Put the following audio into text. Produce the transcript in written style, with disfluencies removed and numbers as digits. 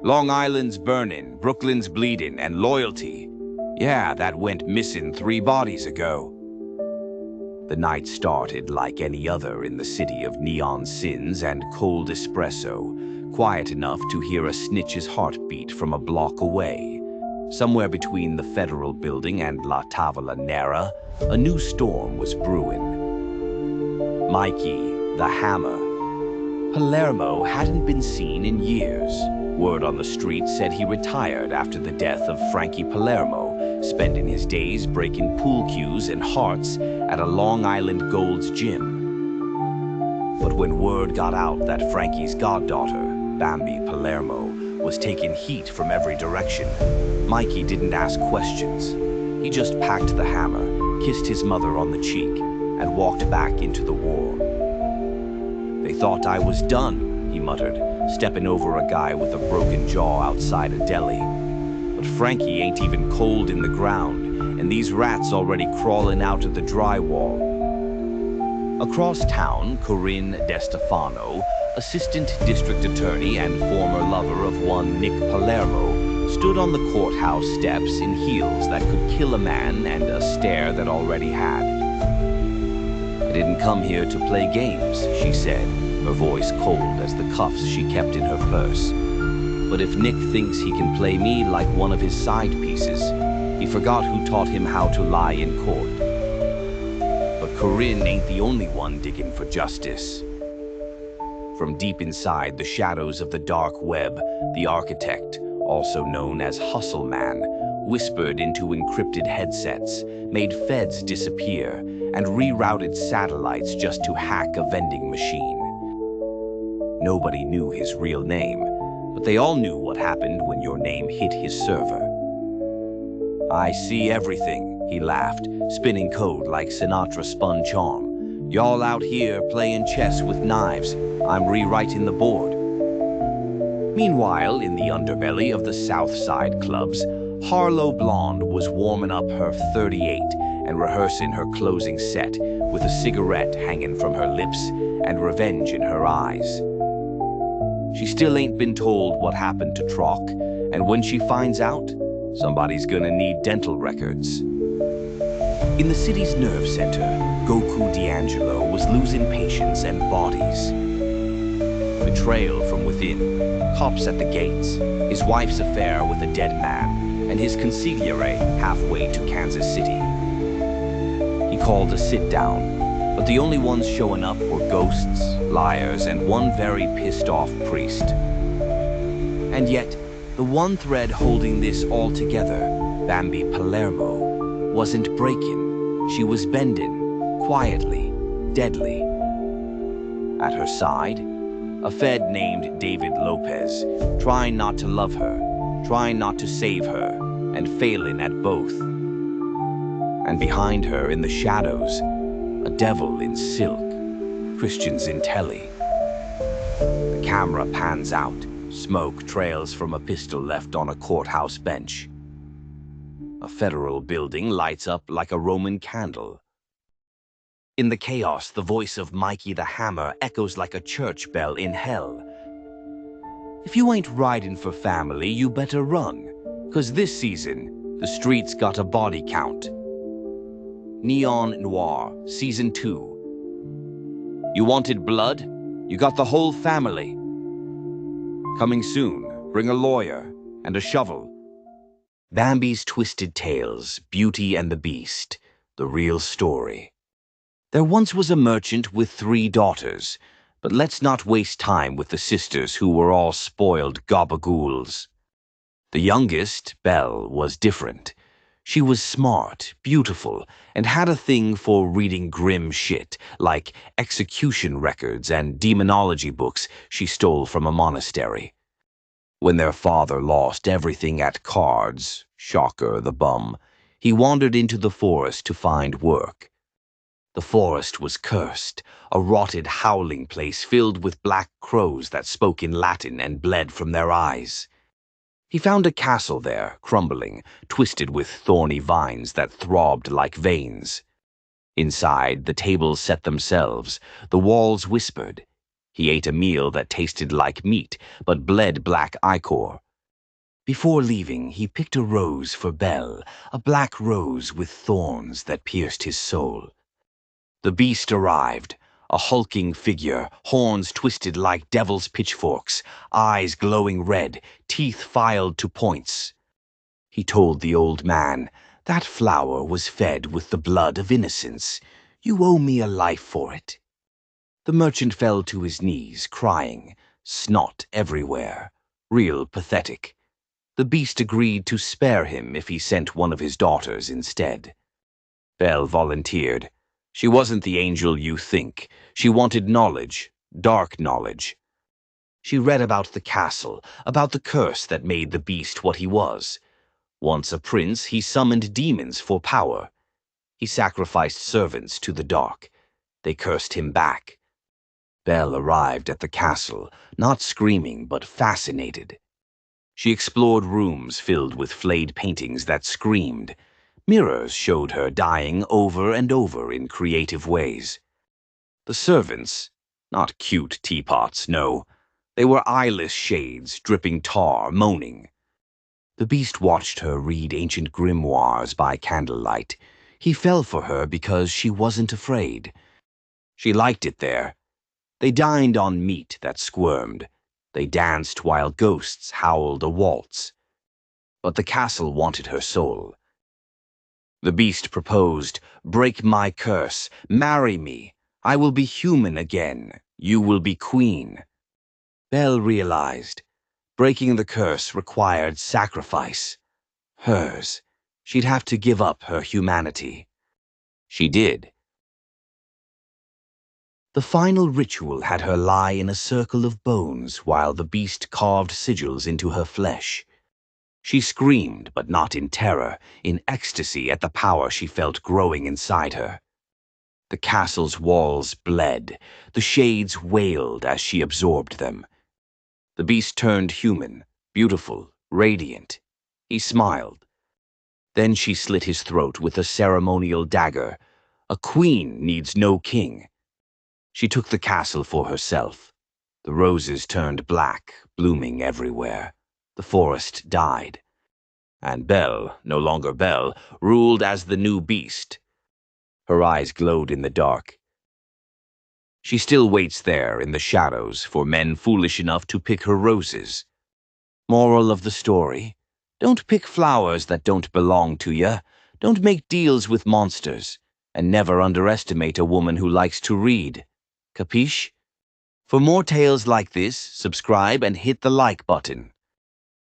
Long Island's burnin', Brooklyn's bleedin', and loyalty. Yeah, that went missin' 3 bodies ago. The night started like any other in the city of neon sins and cold espresso, quiet enough to hear a snitch's heartbeat from a block away. Somewhere between the Federal Building and La Tavola Nera, a new storm was brewing. Mikey, the Hammer. Palermo hadn't been seen in years. Word on the street said he retired after the death of Frankie Palermo, spending his days breaking pool cues and hearts at a Long Island Gold's gym. But when word got out that Frankie's goddaughter, Bambi Palermo, was taking heat from every direction, Mikey didn't ask questions. He just packed the hammer, kissed his mother on the cheek, and walked back into the war. "They thought I was done," he muttered, stepping over a guy with a broken jaw outside a deli. "But Frankie ain't even cold in the ground, and these rats already crawling out of the drywall." Across town, Corinne DeStefano, assistant district attorney and former lover of one Nick Palermo, stood on the courthouse steps in heels that could kill a man and a stare that already had. "I didn't come here to play games," she said, her voice cold as the cuffs she kept in her purse. "But if Nick thinks he can play me like one of his side pieces, he forgot who taught him how to lie in court." But Corinne ain't the only one digging for justice. From deep inside the shadows of the dark web, the architect, also known as Hustle Man, whispered into encrypted headsets, made feds disappear, and rerouted satellites just to hack a vending machine. Nobody knew his real name, but they all knew what happened when your name hit his server. "I see everything," he laughed, spinning code like Sinatra spun charm. "Y'all out here playing chess with knives. I'm rewriting the board." Meanwhile, in the underbelly of the South Side clubs, Harlow Blonde was warming up her 38 and rehearsing her closing set with a cigarette hanging from her lips and revenge in her eyes. She still ain't been told what happened to Troc, and when she finds out, somebody's gonna need dental records. In the city's nerve center, Goku D'Angelo was losing patience and bodies. Betrayal from within, cops at the gates, his wife's affair with a dead man, and his consigliere halfway to Kansas City. He called a sit-down, but the only ones showing up were ghosts, liars, and one very pissed-off priest. And yet, the one thread holding this all together, Bambi Palermo, wasn't breaking. She was bending, quietly, deadly. At her side, a Fed named David Lopez, trying not to love her, trying not to save her, and failing at both. And behind her, in the shadows, a devil in silk, Christians in telly. The camera pans out, smoke trails from a pistol left on a courthouse bench. A federal building lights up like a Roman candle. In the chaos, the voice of Mikey the Hammer echoes like a church bell in hell. "If you ain't riding for family, you better run, 'cause this season, the streets got a body count." Neon Noir, Season 2. You wanted blood? You got the whole family. Coming soon, bring a lawyer and a shovel. Bambi's Twisted Tales, Beauty and the Beast, the real story. There once was a merchant with 3 daughters, but let's not waste time with the sisters who were all spoiled gabagools. The youngest, Belle, was different. She was smart, beautiful, and had a thing for reading grim shit, like execution records and demonology books she stole from a monastery. When their father lost everything at cards, shocker the bum, he wandered into the forest to find work. The forest was cursed, a rotted howling place filled with black crows that spoke in Latin and bled from their eyes. He found a castle there, crumbling, twisted with thorny vines that throbbed like veins. Inside, the tables set themselves, the walls whispered, He ate a meal that tasted like meat, but bled black ichor. Before leaving, he picked a rose for Belle, a black rose with thorns that pierced his soul. The beast arrived, a hulking figure, horns twisted like devil's pitchforks, eyes glowing red, teeth filed to points. He told the old man, "That flower was fed with the blood of innocence. You owe me a life for it." The merchant fell to his knees, crying, snot everywhere, real pathetic. The beast agreed to spare him if he sent one of his daughters instead. Belle volunteered. She wasn't the angel you think. She wanted knowledge, dark knowledge. She read about the castle, about the curse that made the beast what he was. Once a prince, he summoned demons for power. He sacrificed servants to the dark. They cursed him back. Belle arrived at the castle, not screaming but fascinated. She explored rooms filled with flayed paintings that screamed. Mirrors showed her dying over and over in creative ways. The servants, not cute teapots, no. They were eyeless shades, dripping tar, moaning. The beast watched her read ancient grimoires by candlelight. He fell for her because she wasn't afraid. She liked it there. They dined on meat that squirmed. They danced while ghosts howled a waltz. But the castle wanted her soul. The beast proposed, "Break my curse, marry me. I will be human again. You will be queen." Belle realized. Breaking the curse required sacrifice. Hers. She'd have to give up her humanity. She did. The final ritual had her lie in a circle of bones while the beast carved sigils into her flesh. She screamed, but not in terror, in ecstasy at the power she felt growing inside her. The castle's walls bled. The shades wailed as she absorbed them. The beast turned human, beautiful, radiant. He smiled. Then she slit his throat with a ceremonial dagger. A queen needs no king. She took the castle for herself. The roses turned black, blooming everywhere. The forest died. And Belle, no longer Belle, ruled as the new beast. Her eyes glowed in the dark. She still waits there in the shadows for men foolish enough to pick her roses. Moral of the story: don't pick flowers that don't belong to ya. Don't make deals with monsters. And never underestimate a woman who likes to read. Capiche? For more tales like this, subscribe and hit the like button.